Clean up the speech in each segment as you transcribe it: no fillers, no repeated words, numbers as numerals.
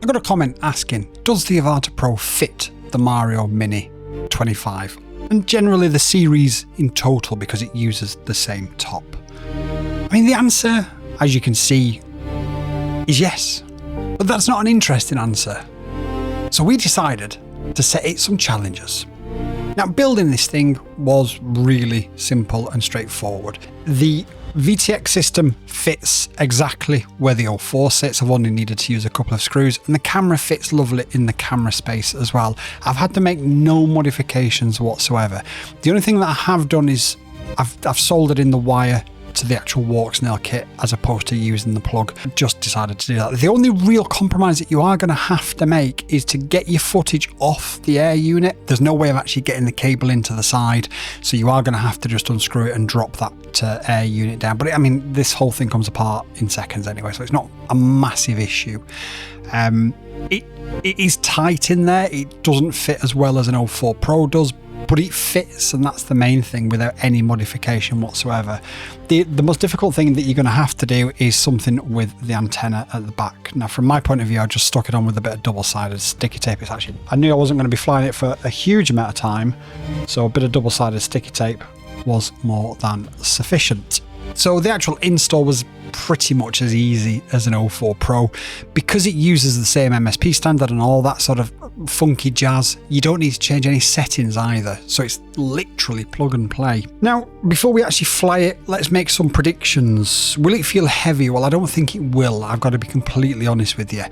I got a comment asking, does the Avata Pro fit the Mario Mini 25? And generally the series in total, because it uses the same top. I mean, the answer, as you can see, is yes. But that's not an interesting answer. So we decided to set it some challenges. Now, building this thing was really simple and straightforward. The VTX system fits exactly where the 04 sits. I've only needed to use a couple of screws, and the camera fits lovely in the camera space as well. I've had to make no modifications whatsoever. The only thing that I have done is I've soldered in the wire to the actual Walksnail kit as opposed to using the plug. I just decided to do that. The only real compromise that you are going to have to make is to get your footage off the air unit. There's no way of actually getting the cable into the side, so you are going to have to just unscrew it and drop that air unit down. But I mean, this whole thing comes apart in seconds anyway, so it's not a massive issue. It is tight in there. It doesn't fit as well as an 04 Pro does, but it fits, and that's the main thing, without any modification whatsoever. The most difficult thing that you're going to have to do is something with the antenna at the back. Now, from my point of view, I just stuck it on with a bit of double-sided sticky tape. I knew I wasn't going to be flying it for a huge amount of time, so a bit of double-sided sticky tape was more than sufficient. So the actual install was pretty much as easy as an 04 Pro. Because it uses the same MSP standard and all that sort of funky jazz, you don't need to change any settings either, so it's literally plug and play. Now, before we actually fly it, let's make some predictions. Will it feel heavy? Well, I don't think it will. I've got to be completely honest with you.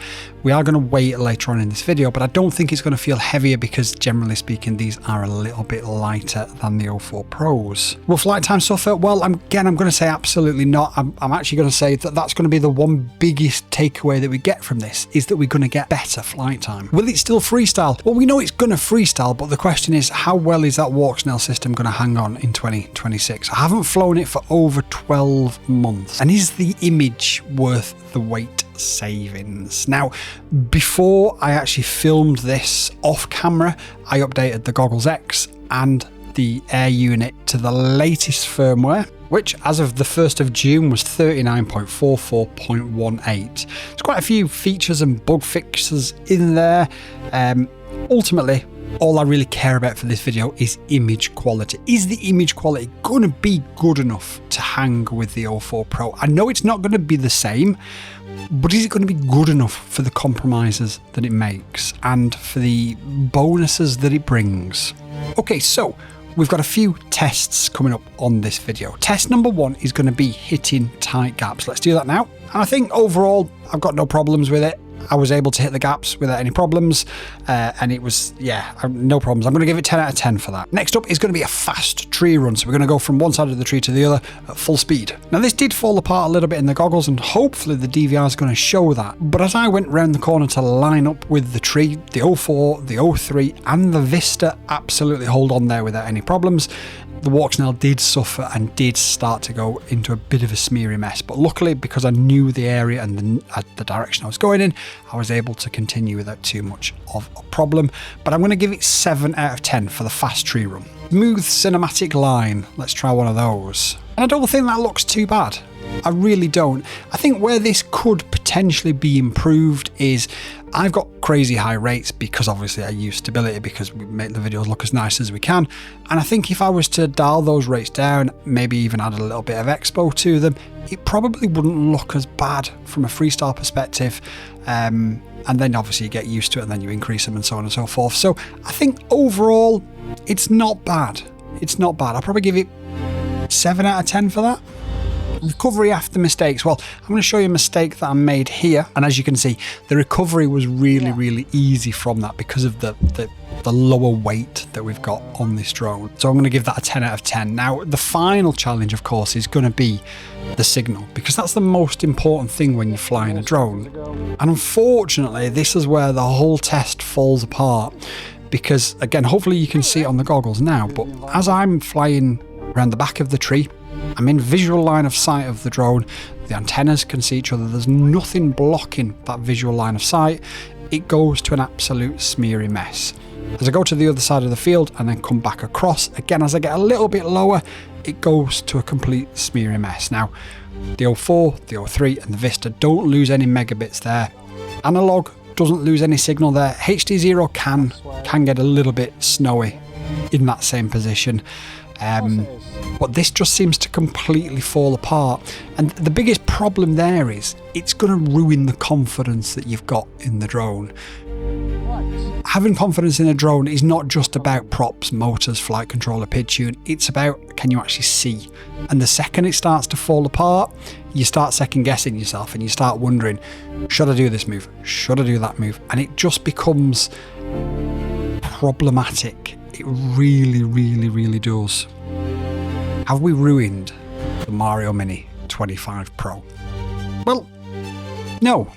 We are going to weigh it later on in this video, but I don't think it's going to feel heavier because, generally speaking, these are a little bit lighter than the 04 Pros. Will flight time suffer? Well, I'm going to say absolutely not. I'm actually going to say that that's going to be the one biggest takeaway that we get from this, is that we're going to get better flight time. Will it still freestyle? Well, we know it's going to freestyle, but the question is, how well is that Walksnail system going to hang on in 2026? I haven't flown it for over 12 months. And is the image worth the weight savings? Now, before I actually filmed this off camera, I updated the Goggles X and the air unit to the latest firmware, which as of the 1st of June was 39.44.18. There's quite a few features and bug fixes in there. Ultimately, all I really care about for this video is image quality. Is the image quality going to be good enough to hang with the 04 Pro? I know it's not going to be the same, but is it going to be good enough for the compromises that it makes and for the bonuses that it brings? Okay, so we've got a few tests coming up on this video. Test number 1 is going to be hitting tight gaps. Let's do that now. And I think overall, I've got no problems with it. I was able to hit the gaps without any problems, and it was, no problems. I'm going to give it 10 out of 10 for that. Next up is going to be a fast tree run, so we're going to go from one side of the tree to the other at full speed. Now, this did fall apart a little bit in the goggles, and hopefully the DVR is going to show that. But as I went round the corner to line up with the tree, the 04, the 03, and the Vista absolutely hold on there without any problems. The Walksnail did suffer and did start to go into a bit of a smeary mess, but luckily, because I knew the area and the direction I was going in, I was able to continue without too much of a problem. But I'm going to give it 7 out of 10 for the fast tree run. Smooth cinematic line, let's try one of those. And I don't think that looks too bad. I really don't. I think where this could potentially be improved is I've got crazy high rates because obviously I use stability because we make the videos look as nice as we can. And I think if I was to dial those rates down, maybe even add a little bit of expo to them, it probably wouldn't look as bad from a freestyle perspective. And then obviously you get used to it and then you increase them and so on and so forth. So I think overall, it's not bad. It's not bad. I'll probably give it 7 out of 10 for that. Recovery after mistakes. Well, I'm going to show you a mistake that I made here. And as you can see, the recovery was really easy from that because of the lower weight that we've got on this drone. So I'm going to give that a 10 out of 10. Now, the final challenge, of course, is going to be the signal, because that's the most important thing when you're flying a drone. And unfortunately, this is where the whole test falls apart. Because, again, hopefully you can see it on the goggles now, but as I'm flying around the back of the tree, I'm in visual line of sight of the drone. The antennas can see each other. There's nothing blocking that visual line of sight. It goes to an absolute smeary mess. As I go to the other side of the field and then come back across, again, as I get a little bit lower, it goes to a complete smeary mess. Now, the 04, the 03 and the Vista don't lose any megabits there. Analog doesn't lose any signal there. HD0 can get a little bit snowy in that same position. But this just seems to completely fall apart. And the biggest problem there is it's going to ruin the confidence that you've got in the drone. Having confidence in a drone is not just about props, motors, flight controller, pitch tune. It's about, can you actually see? And the second it starts to fall apart, you start second guessing yourself and you start wondering, should I do this move? Should I do that move? And it just becomes problematic. It really, really, really does. Have we ruined the Mario Mini 25 Pro? Well, no.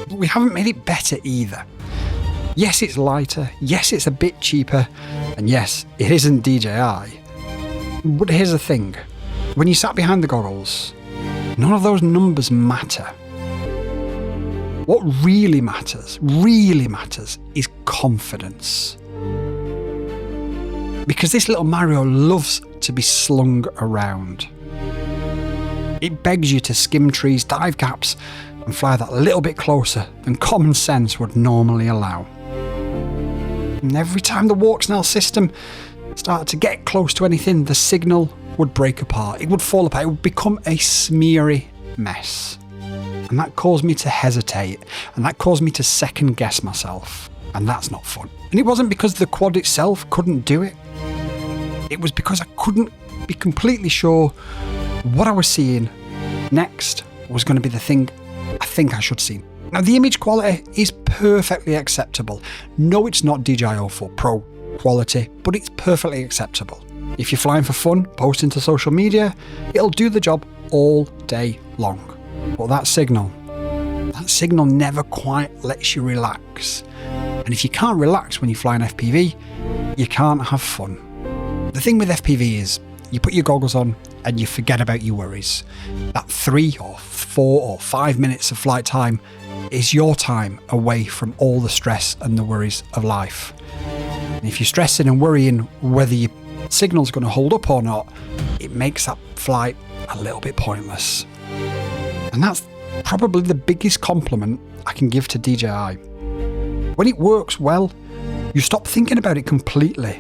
But we haven't made it better either. Yes, it's lighter. Yes, it's a bit cheaper. And yes, it isn't DJI. But here's the thing. When you sat behind the goggles, none of those numbers matter. What really matters is confidence. Because this little Mario loves to be slung around. It begs you to skim trees, dive gaps, and fly that little bit closer than common sense would normally allow. And every time the Walksnail system started to get close to anything, the signal would break apart. It would fall apart. It would become a smeary mess. And that caused me to hesitate. And that caused me to second guess myself. And that's not fun. And it wasn't because the quad itself couldn't do it. It was because I couldn't be completely sure what I was seeing next was going to be the thing I think I should see. Now, the image quality is perfectly acceptable. No, it's not DJI 04 Pro quality, but it's perfectly acceptable. If you're flying for fun, posting to social media, it'll do the job all day long. But that signal never quite lets you relax. And if you can't relax when you fly an FPV, you can't have fun. The thing with FPV is you put your goggles on and you forget about your worries. That 3 or 4 or 5 minutes of flight time is your time away from all the stress and the worries of life. And if you're stressing and worrying whether your signal's going to hold up or not, it makes that flight a little bit pointless. And that's probably the biggest compliment I can give to DJI. When it works well, you stop thinking about it completely.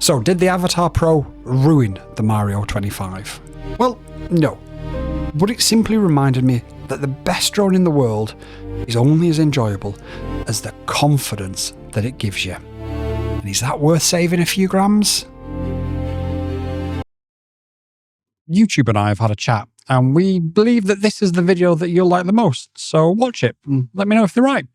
So, did the Avatar Pro ruin the Mario 25? Well, no. But it simply reminded me that the best drone in the world is only as enjoyable as the confidence that it gives you. And is that worth saving a few grams? YouTube and I have had a chat, and we believe that this is the video that you'll like the most. So watch it and let me know if they're right.